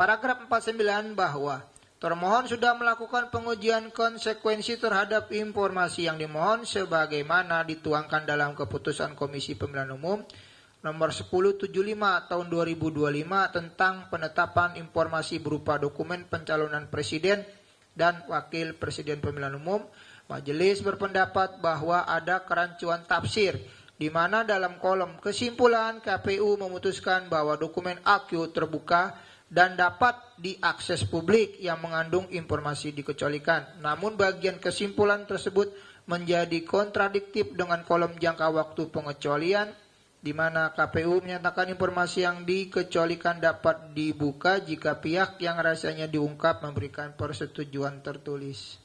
Paragraf 49 bahwa termohon sudah melakukan pengujian konsekuensi terhadap informasi yang dimohon sebagaimana dituangkan dalam keputusan Komisi Pemilihan Umum nomor 1075 tahun 2025 tentang penetapan informasi berupa dokumen pencalonan presiden dan wakil presiden pemilihan umum. Majelis berpendapat bahwa ada kerancuan tafsir di mana dalam kolom kesimpulan KPU memutuskan bahwa dokumen AQ terbuka dan dapat diakses publik yang mengandung informasi dikecualikan. Namun bagian kesimpulan tersebut menjadi kontradiktif dengan kolom jangka waktu pengecualian, di mana KPU menyatakan informasi yang dikecualikan dapat dibuka jika pihak yang rahasianya diungkap memberikan persetujuan tertulis.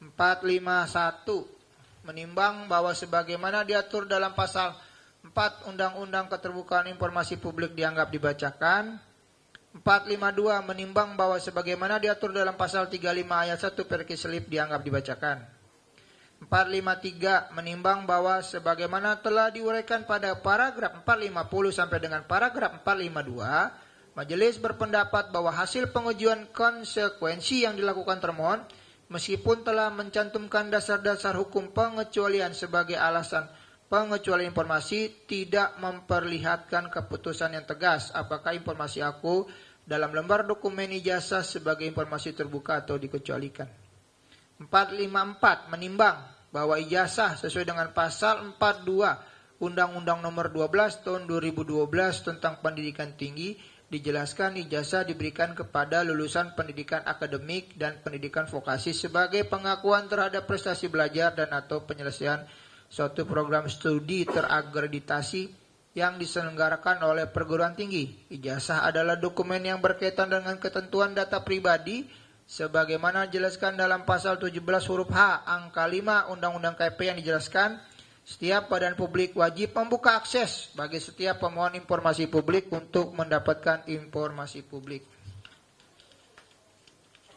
451 menimbang bahwa sebagaimana diatur dalam pasal 4 Undang-Undang Keterbukaan Informasi Publik dianggap dibacakan. 452 menimbang bahwa sebagaimana diatur dalam pasal 35 ayat 1 perkislip dianggap dibacakan. 453 menimbang bahwa sebagaimana telah diuraikan pada paragraf 450 sampai dengan paragraf 452, majelis berpendapat bahwa hasil pengujian konsekuensi yang dilakukan termohon meskipun telah mencantumkan dasar-dasar hukum pengecualian sebagai alasan pengecualian informasi tidak memperlihatkan keputusan yang tegas apakah informasi aku dalam lembar dokumen ijazah sebagai informasi terbuka atau dikecualikan. 454 menimbang bahwa ijazah sesuai dengan pasal 42 Undang-Undang Nomor 12 Tahun 2012 tentang Pendidikan Tinggi dijelaskan ijazah diberikan kepada lulusan pendidikan akademik dan pendidikan vokasi sebagai pengakuan terhadap prestasi belajar dan atau penyelesaian suatu program studi teragreditasi yang diselenggarakan oleh perguruan tinggi. Ijazah adalah dokumen yang berkaitan dengan ketentuan data pribadi sebagaimana dijelaskan dalam pasal 17 huruf H angka 5 Undang-Undang KP yang dijelaskan setiap badan publik wajib membuka akses bagi setiap pemohon informasi publik untuk mendapatkan informasi publik.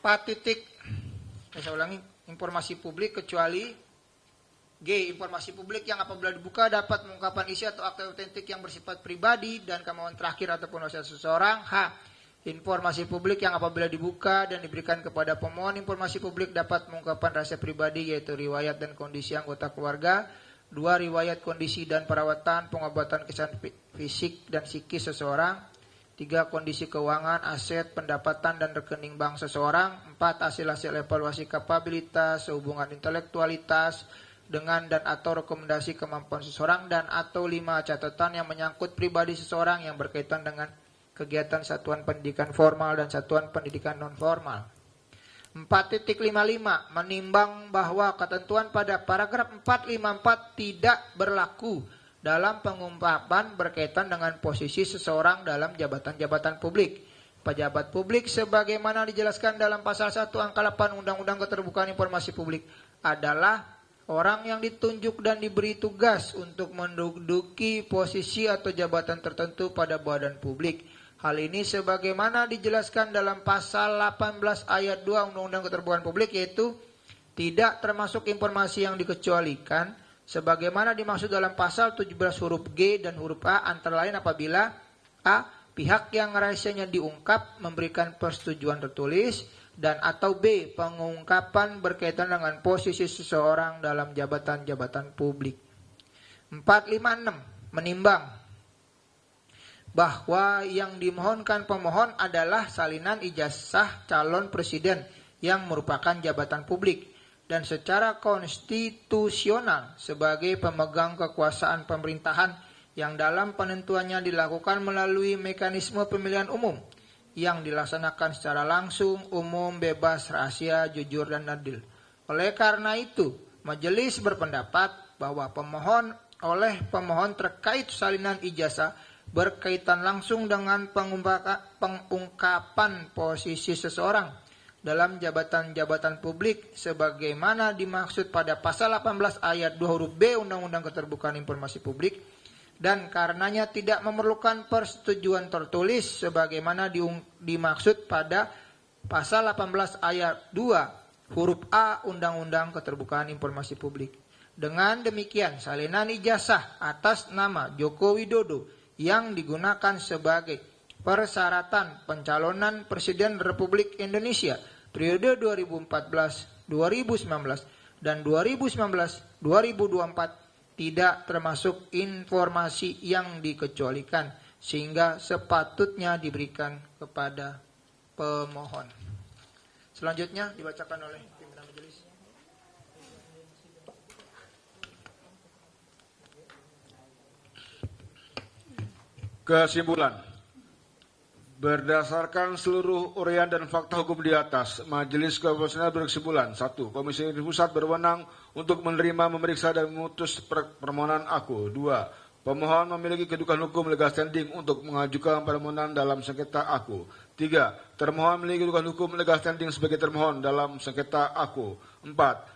4 titik, saya ulangi, informasi publik kecuali G. Informasi publik yang apabila dibuka dapat mengungkapkan isi atau akta otentik yang bersifat pribadi dan kemauan terakhir ataupun wasiat seseorang. H. Informasi publik yang apabila dibuka dan diberikan kepada pemohon informasi publik dapat mengungkapkan rahasia pribadi yaitu riwayat dan kondisi anggota keluarga. 2. Riwayat kondisi dan perawatan pengobatan kesehatan fisik dan psikis seseorang. 3. Kondisi keuangan, aset, pendapatan dan rekening bank seseorang. 4. Hasil-hasil evaluasi kapabilitas, hubungan intelektualitas dengan dan atau rekomendasi kemampuan seseorang dan atau 5 catatan yang menyangkut pribadi seseorang yang berkaitan dengan kegiatan satuan pendidikan formal dan satuan pendidikan non formal. 4.55 menimbang bahwa ketentuan pada paragraf 454 tidak berlaku dalam pengungkapan berkaitan dengan posisi seseorang dalam jabatan-jabatan publik. Pejabat publik sebagaimana dijelaskan dalam pasal 1 angka 8 Undang-Undang Keterbukaan Informasi Publik adalah orang yang ditunjuk dan diberi tugas untuk menduduki posisi atau jabatan tertentu pada badan publik. Hal ini sebagaimana dijelaskan dalam pasal 18 ayat 2 Undang-Undang Keterbukaan Publik yaitu tidak termasuk informasi yang dikecualikan sebagaimana dimaksud dalam pasal 17 huruf G dan huruf A antara lain apabila A. Pihak yang rahasianya diungkap memberikan persetujuan tertulis dan atau B. Pengungkapan berkaitan dengan posisi seseorang dalam jabatan-jabatan publik. 456 menimbang bahwa yang dimohonkan pemohon adalah salinan ijazah calon presiden yang merupakan jabatan publik dan secara konstitusional sebagai pemegang kekuasaan pemerintahan yang dalam penentuannya dilakukan melalui mekanisme pemilihan umum yang dilaksanakan secara langsung, umum, bebas, rahasia, jujur, dan adil. Oleh karena itu, majelis berpendapat bahwa pemohon terkait salinan ijazah berkaitan langsung dengan pengungkapan posisi seseorang dalam jabatan-jabatan publik sebagaimana dimaksud pada pasal 18 ayat 2 huruf B Undang-Undang Keterbukaan Informasi Publik dan karenanya tidak memerlukan persetujuan tertulis sebagaimana dimaksud pada pasal 18 ayat 2 huruf A Undang-Undang Keterbukaan Informasi Publik. Dengan demikian, salinan ijazah atas nama Joko Widodo yang digunakan sebagai persyaratan pencalonan Presiden Republik Indonesia periode 2014-2019 dan 2019-2024 tidak termasuk informasi yang dikecualikan sehingga sepatutnya diberikan kepada pemohon. Selanjutnya dibacakan oleh pimpinan majelis. Kesimpulan. Berdasarkan seluruh uraian dan fakta hukum di atas, Majelis Konstitusional berkesimpulan: 1. Komisi Pusat berwenang untuk menerima, memeriksa, dan memutus permohonan aku. 2. Pemohon memiliki kedudukan hukum legal standing untuk mengajukan permohonan dalam sengketa aku. 3. Termohon memiliki kedudukan hukum legal standing sebagai termohon dalam sengketa aku. 4.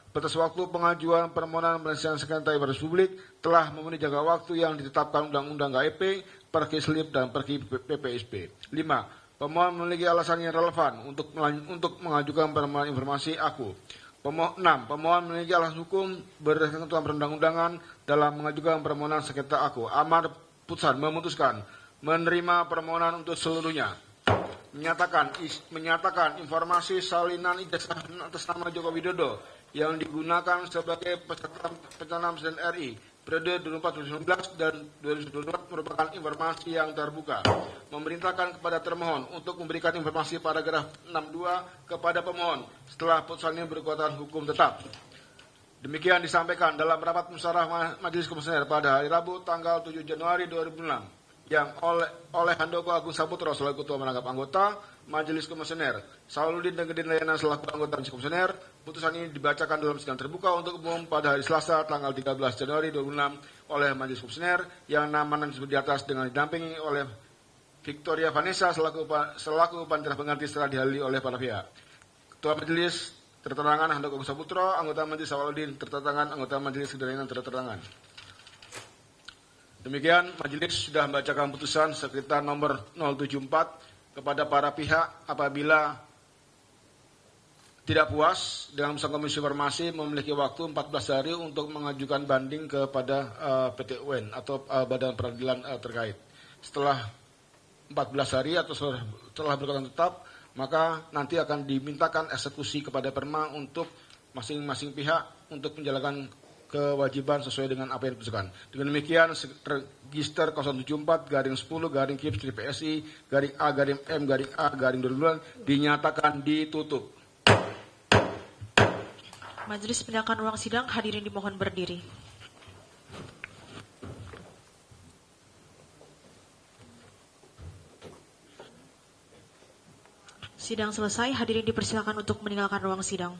Batas waktu pengajuan permohonan penyelesaian sengketa ibadah publik telah memenuhi jangka waktu yang ditetapkan Undang-Undang KIP, Perki Slip, dan Perki PPSP. 5. Pemohon memiliki alasan yang relevan untuk mengajukan permohonan informasi aku. 6. Pemohon memiliki alasan hukum berdasarkan ketentuan perundang-undangan dalam mengajukan permohonan sengketa aku. Amar putusan memutuskan menerima permohonan untuk seluruhnya. Menyatakan informasi salinan ijazah atas nama Joko Widodo yang digunakan sebagai peserta pencalonan Presiden RI periode 2014-2019 dan 2024 merupakan informasi yang terbuka. Memerintahkan kepada termohon untuk memberikan informasi paragraf 62 kepada pemohon setelah putusan ini berkekuatan hukum tetap. Demikian disampaikan dalam rapat musyawarah Majelis Komisioner pada hari Rabu tanggal 7 Januari 2006 yang oleh Handoko Agung Saputro selaku Ketua Merangkap Anggota Majelis Komisioner, Sauludin dan Gedin Layanan selaku anggota Majelis Komisioner. Putusan ini dibacakan dalam sidang terbuka untuk umum pada hari Selasa tanggal 13 Januari 2006 oleh Majelis Komisioner yang namanya disebut di atas dengan didampingi oleh Victoria Vanessa selaku panitia pengganti setelah dihadiri oleh para pihak. Ketua Majelis terterangan Handoko Agung Saputro, anggota Majelis Sauludin terterangan, anggota Majelis Gedin Layanan terterangan. Demikian, Majelis sudah membacakan putusan sekitar nomor 074 kepada para pihak apabila tidak puas dengan putusan Komisi Informasi memiliki waktu 14 hari untuk mengajukan banding kepada PT UN atau Badan Peradilan terkait. Setelah 14 hari atau setelah berkekuatan tetap, maka nanti akan dimintakan eksekusi kepada Perma untuk masing-masing pihak untuk menjalankan kewajiban sesuai dengan apa yang diputuskan. Dengan demikian, register 074-10-KIP-PSI-A-M-M-A-2002 dinyatakan ditutup. Majelis pindahkan ruang sidang, hadirin dimohon berdiri. Sidang selesai, hadirin dipersilakan untuk meninggalkan ruang sidang.